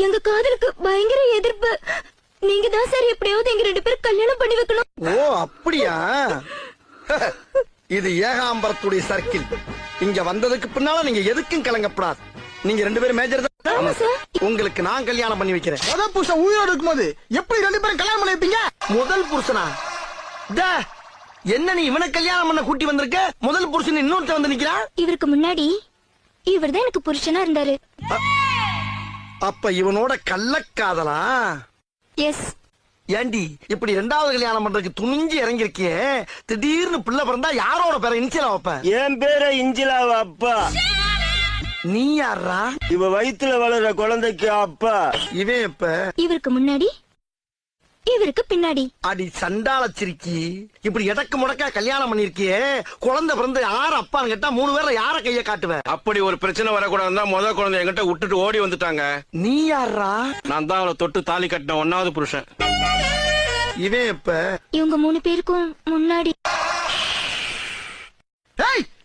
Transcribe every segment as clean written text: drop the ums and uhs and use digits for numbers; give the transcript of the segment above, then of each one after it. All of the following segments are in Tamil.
எங்க காதலுக்கு பயங்கர எதிர்ப்பு. நீங்க தான் சார் எப்படியாவது எங்க 2 பேரும் கல்யாணம் பண்ணி வைக்கணும். ஓ அப்படியா? இது ஏகாம்பரத்துடைய சர்க்கிள். இங்க வந்ததுக்கு பின்னால நீங்க எதுக்கும் கலங்கப்படாது. நீங்க 2 பேரும் மேஜர் தான். உங்களுக்கு நான் கல்யாணம் பண்ணி வைக்கிறேன். முதல் புருஷன் உயிரோடு இருக்கும்போது எப்படி 2 பேரும் கல்யாணம் பண்ணி வைப்பீங்க? முதல் புருஷனா? என்ன நீ இவனை கல்யாணம் பண்ண கூட்டி வந்திருக்க? முதல் புருஷன் இன்னொருத்த வந்து நிக்கிறான். இவருக்கு முன்னாடி இவர்தான் எனக்கு புருஷனா இருந்தாரு. அப்ப இவனோட கள்ளக்காதலா? எஸ். ஏண்டி இப்படி 2வது கல்யாணம் பண்றதுக்கு துணிஞ்சு இறங்கிருக்கியே, திடீர்னு பிள்ளை பிறந்தா யாரோட பேரை இன்சிலா வைப்ப? என் பேரை இஞ்சிலாவ அப்பா. நீ யாரா? இவ வயித்துல வளர்ற குழந்தைக்கு அப்பா. இவன் எப்ப? இவருக்கு முன்னாடி இவருக்கு பின்னாடி. அடி சண்டாள சிரிக்கி, இப்படி எடக்கு முடக்கா கல்யாணம் பண்ணிருக்கியே, குழந்தை பிறந்து யார் அப்பான்னு கேட்டா 3 பேர்ல யார கைய காட்டுவ? அப்படி ஒரு பிரச்சனை வரக்கூடாதுதான் முத குழந்தை என்கிட்ட விட்டுட்டு ஓடி வந்துட்டாங்க. நீ யாரா? நான் தான் அவளை தொட்டு தாலி கட்டின 1வது புருஷன். இவன் எப்ப? இவங்க 3 பேருக்கும் முன்னாடி.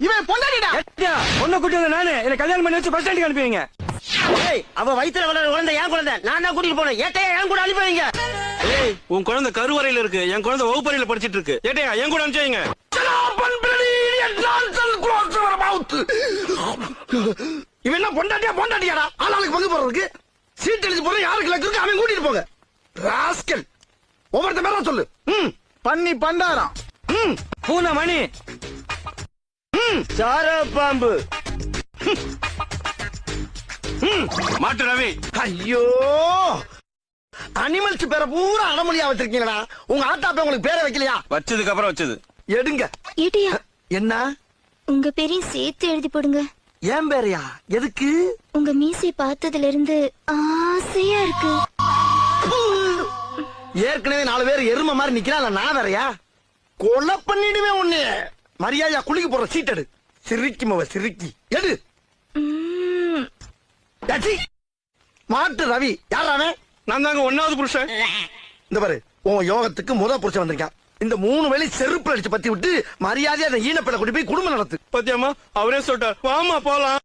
இவன் பொண்டாடிடா. ஒன்ன கூட்டி வந்த நானு என்ன கல்யாணம் பண்ணி வச்சு பஸ் ஸ்டாண்டுக்கு அனுப்புவீங்க. அவ வயித்துல வளர்ற குழந்தை என் குழந்தை. நான் தான் கூட்டிட்டு போனேன். ஏட்டையா என் கூட அனுப்பி வைங்க. உன் குழந்தை கருவறையில இருக்கு, என் குழந்தை வகுப்பறையில படிச்சிட்டு இருக்கு. ஏட்டையா என் கூட அனுப்பிச்சீங்க. இவன் என்ன பொண்டாட்டியா பொண்டாட்டியாடா? ஆளாளுக்கு பங்கு போறதுக்கு சீட் எழுதி போற யாருக்கு இருக்கு அவன் கூட்டிட்டு போங்க. ராஸ்கல், ஒவ்வொருத்த பேரா சொல்லு. பண்ணி பண்டாரம். பூனை மணி, சார பாம்பு, மாட்டு ரவி. ஐயோ, அனிமல்ஸ் பேரை பூரா அடமொழியா வச்சிருக்கீங்களா? உங்க ஆத்தாப்ப உங்களுக்கு பேரை வைக்கலையா? வச்சதுக்கு அப்புறம் வச்சது. எடுங்க. ஏட்டியா, என்ன? உங்க பேரையும் சேர்த்து எழுதி போடுங்க. ஏன் பேரையா? எதுக்கு? உங்க மீசை பார்த்ததுல இருந்து ஆசையா இருக்கு. ஏற்கனவே 4 பேர் எருமை மாதிரி நிக்கிறான், நான் வேறையா? கொலை பண்ணிடுவேன் உன்னை. மரியாதையா குளிக்க போற சீட் எடு. சிரிக்குமவ சிரிக்கி எடு. மாட்டு ரவி யார் அவன்? நான் தாங்க 1வது புருஷன். இந்த பாரு, உன் யோகத்துக்கு முத புருஷன் வந்திருக்கான். இந்த 3 வேளை செருப்பு அடிச்சு பத்தி விட்டு மரியாதையா அந்த ஈனப்பிள்ளை கூட்டி போய் குடும்பம் நடத்து. பத்தியம்மா அவரே சொல்லிட்டார், வாமா போலாம்.